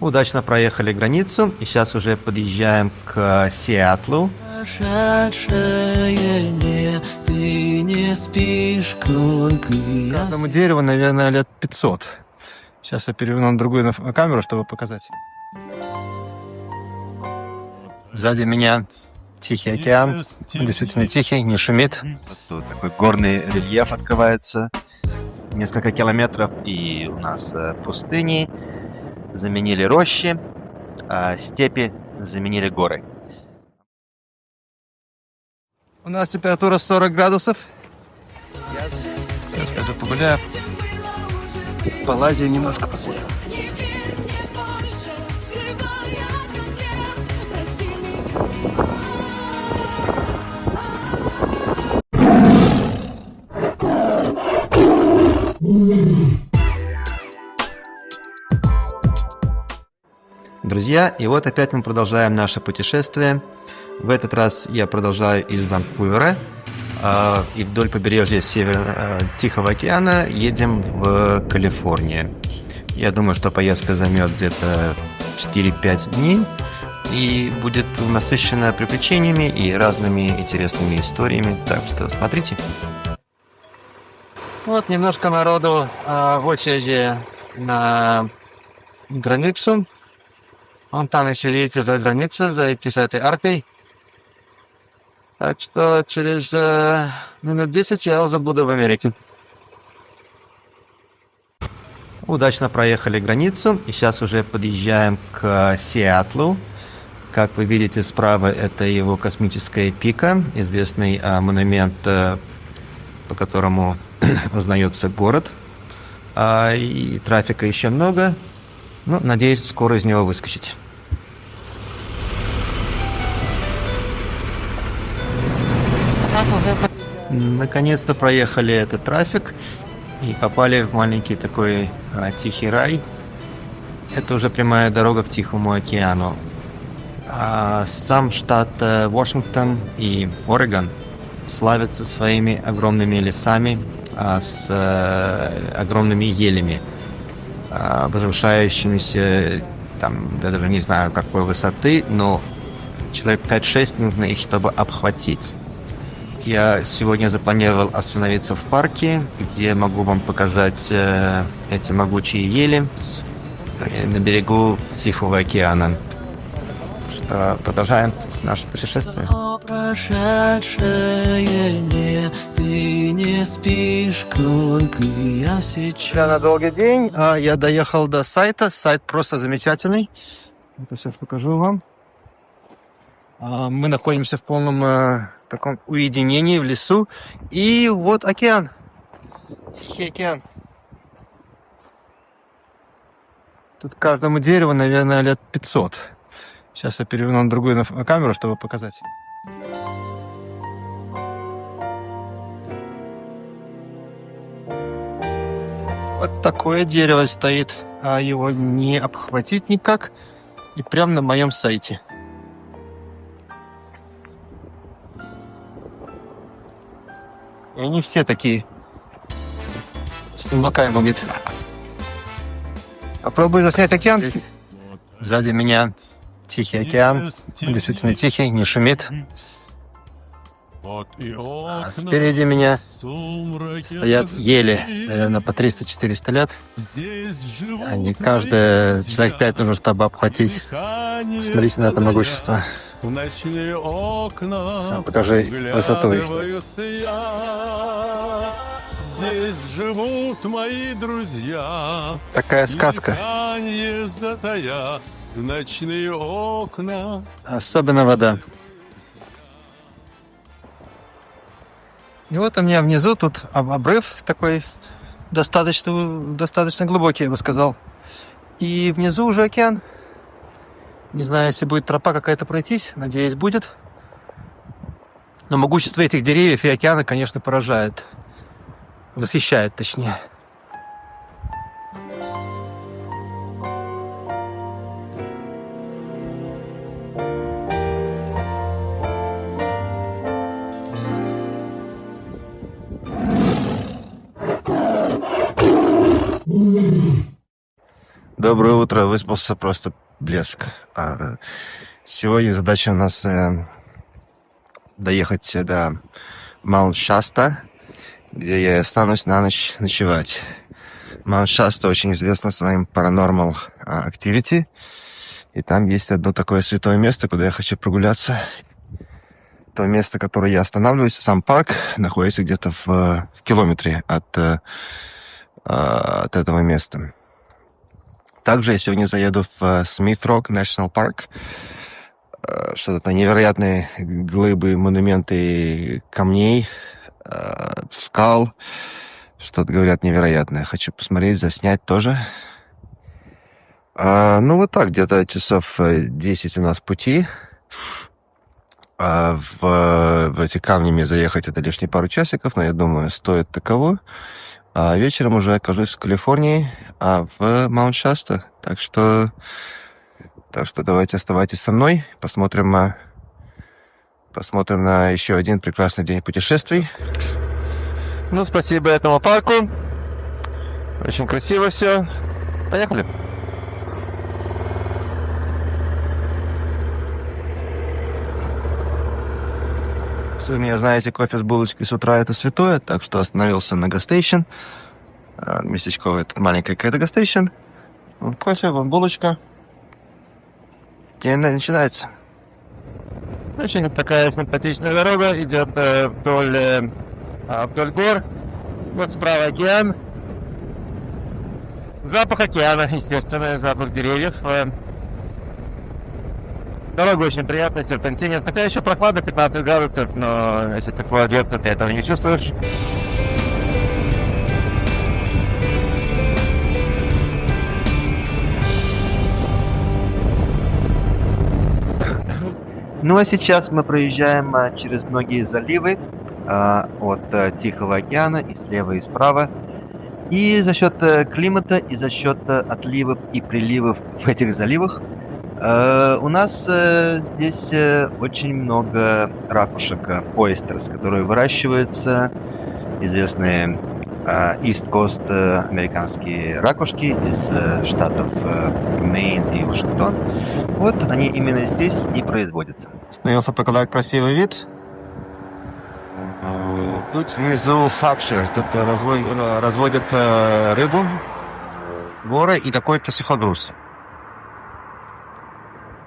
Удачно проехали границу и сейчас уже подъезжаем к Сиэтлу. Этому дереву, наверное, лет 500. Сейчас я переверну на другую камеру, чтобы показать. Сзади меня Тихий океан. Он действительно тихий, не шумит. Тут такой горный рельеф открывается. Несколько километров, и у нас пустыни заменили рощи, а степи заменили горы. У нас температура 40 градусов. Сейчас пойду погуляю. Полазию немножко посмотрю. Друзья, и вот опять мы продолжаем наше путешествие. В этот раз я продолжаю из Ванкувера и вдоль побережья Тихого океана едем в Калифорнию. Я думаю, что поездка займет где-то 4-5 дней и будет насыщена приключениями и разными интересными историями. Так что смотрите. Вот немножко народу в очереди на границу. Вон там еще, видите, за границей, за этой аркой. Так что через минут 10 я уже буду в Америке. Удачно проехали границу и сейчас уже подъезжаем к Сиэтлу. Как вы видите справа, это его космическая пика, известный монумент, по которому узнается город. И трафика еще много. Ну, надеюсь, скоро из него выскочить. Наконец-то проехали этот трафик и попали в маленький такой тихий рай. Это уже прямая дорога к Тихому океану. Сам штат Вашингтон и Орегон славятся своими огромными лесами с огромными елями, возвышающимися, там, я даже не знаю, какой высоты, но человек 5-6 нужно их, чтобы обхватить. Я сегодня запланировал остановиться в парке, где могу вам показать эти могучие ели на берегу Тихого океана. Что продолжаем наше путешествие. На долгий день. Я доехал до сайта. Сайт просто замечательный. Это сейчас покажу вам. Мы находимся в полном таком уединении в лесу. И вот океан. Тихий океан. Тут каждому дереву, наверное, лет 500. Сейчас я переверну на другую камеру, чтобы показать. Вот такое дерево стоит, а его не обхватить никак. И прямо на моем сайте. И они все такие. Снимакаем будет. Попробуй заснять океан. Сзади меня Тихий океан. Он действительно тихий, не шумит. А спереди меня стоят ели, наверное, по 300-400 лет. Они каждый человек 5 нужно, чтобы обхватить. Смотрите на это могущество. Сам покажи высоту их. Здесь живут мои друзья. Такая сказка. Ночные окна. Особенно вода. И вот у меня внизу тут обрыв такой достаточно глубокий, я бы сказал. И внизу уже океан. Не знаю, если будет тропа какая-то пройтись. Надеюсь, будет. Но могущество этих деревьев и океана, конечно, поражает. Восхищает, точнее. Доброе утро, выспался просто блеск. Сегодня задача у нас доехать до Маунт-Шаста, где я останусь на ночь ночевать. Маунт-Шаста очень известна своим Paranormal Activity, и там есть одно такое святое место, куда я хочу прогуляться. То место, которое я останавливаюсь, сам парк, находится где-то в километре от этого места. Также я сегодня заеду в Смит-Рок National Park. Что-то невероятные глыбы, монументы камней, скал. Что-то, говорят, невероятное. Хочу посмотреть, заснять тоже. Ну, вот так, где-то часов 10 у нас пути. В эти камни мне заехать это лишние пару часиков, но я думаю, стоит таково. А вечером уже окажусь в Калифорнии, в Маунт-Шаста. Так что давайте оставайтесь со мной. Посмотрим на еще один прекрасный день путешествий. Ну, спасибо этому парку. Очень красиво все. Поехали. С вами, знаете, кофе с булочкой с утра это святое, так что остановился на гастейшн. Местечковый, тут маленькая какая-то гастейшн. Вон кофе, вон булочка. День начинается. Очень такая симпатичная дорога, идет вдоль гор. Вот справа океан. Запах океана, естественно, запах деревьев. Дорога очень приятная, серпантинит. Хотя еще прохладно, 15 градусов, но если тепло одеться, ты этого не чувствуешь. Ну а сейчас мы проезжаем через многие заливы от Тихого океана и слева, и справа. И за счет климата, и за счет отливов и приливов в этих заливах у нас здесь очень много ракушек, oysters, которые выращиваются, известные East Coast американские ракушки из штатов Мэйн и Вашингтон. Вот они именно здесь и производятся. Остановился показать красивый вид. Тут внизу факшерс, тут разводят рыбу, горы и какой-то сухогруз.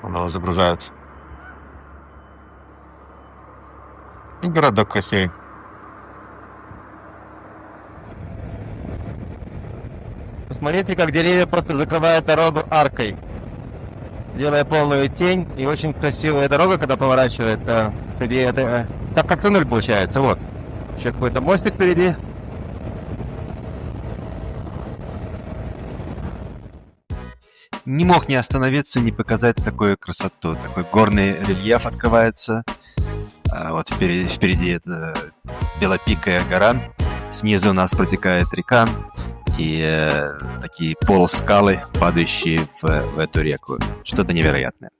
Его загружают. И городок красивый. Посмотрите, как деревья просто закрывают дорогу аркой, делая полную тень. И очень красивая дорога, когда поворачивает. Так как туннель получается. Вот. Еще какой-то мостик впереди. Не мог не остановиться, не показать такую красоту. Такой горный рельеф открывается. Вот впереди это Белопикая гора. Снизу у нас протекает река. И такие полускалы, падающие в эту реку. Что-то невероятное.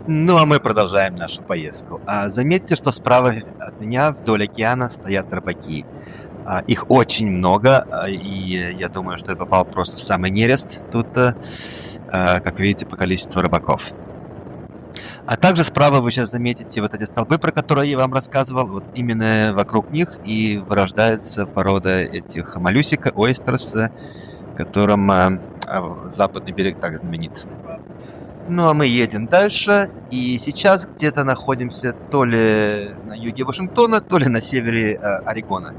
Ну, а мы продолжаем нашу поездку. Заметьте, что справа от меня вдоль океана стоят рыбаки. Их очень много, и я думаю, что я попал просто в самый нерест тут, как видите, по количеству рыбаков. А также справа вы сейчас заметите вот эти столбы, про которые я вам рассказывал. Вот именно вокруг них и вырождается порода этих моллюсика, ойстерс, которым западный берег так знаменит. Ну а мы едем дальше, и сейчас где-то находимся то ли на юге Вашингтона, то ли на севере Орегона.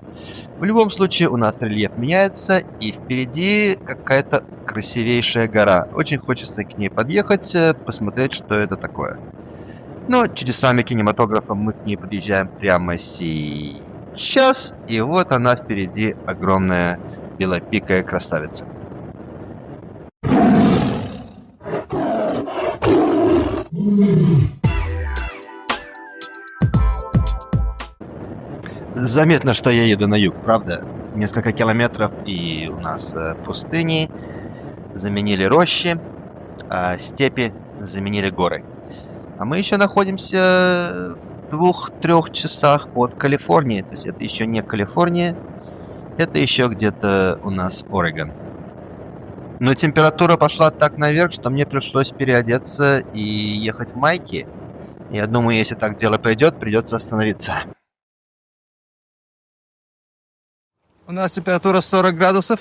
В любом случае у нас рельеф меняется, и впереди какая-то красивейшая гора. Очень хочется к ней подъехать, посмотреть, что это такое. Но чудесами кинематографа мы к ней подъезжаем прямо сейчас, и вот она впереди, огромная белопикая красавица. Заметно, что я еду на юг, правда? Несколько километров, и у нас пустыни заменили рощи, а степи заменили горы. А мы еще находимся в 2-3 часах от Калифорнии. То есть это еще не Калифорния, это еще где-то у нас Орегон. Но температура пошла так наверх, что мне пришлось переодеться и ехать в майке. Я думаю, если так дело пойдет, придется остановиться. У нас температура 40 градусов.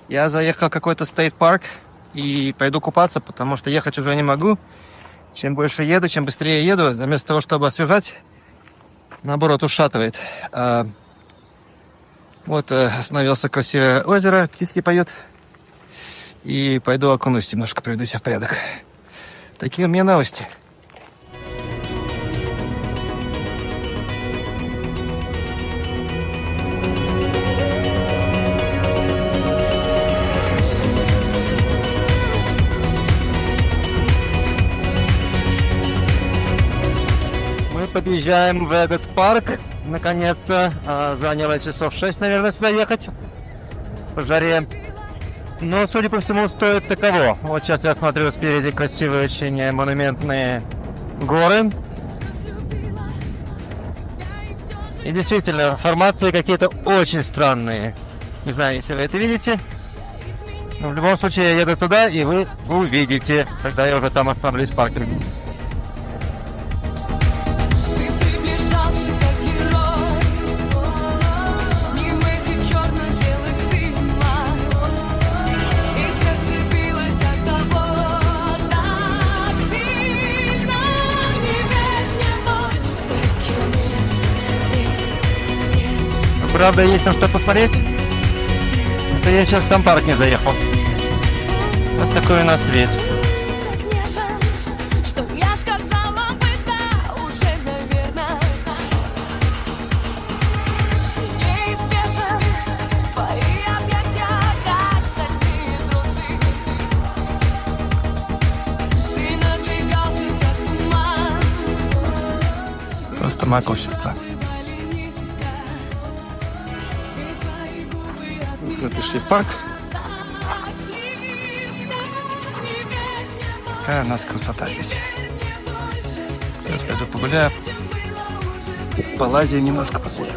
Я заехал в какой-то стейт-парк и пойду купаться, потому что ехать уже не могу. Чем больше еду, чем быстрее еду, вместо того, чтобы освежать, наоборот, ушатывает. Вот остановился красивое озеро, птички поют. И пойду окунусь немножко, приведу себя в порядок. Такие у меня новости. Мы подъезжаем в этот парк. Наконец-то. Заняло часов 6, наверное, сюда ехать. По жаре. Но, судя по всему, стоит таково. Вот сейчас я смотрю спереди красивые очень монументные горы. И действительно, формации какие-то очень странные. Не знаю, если вы это видите. Но в любом случае, я еду туда, и вы увидите, когда я уже там остановлюсь в парке. Правда, есть на что посмотреть. Это я сейчас в сам парк не заехал. Вот такой у нас вид. Просто могущество. Мы пришли в парк. Какая у нас красота здесь. Сейчас пойду погуляю. Полазию немножко посмотрим.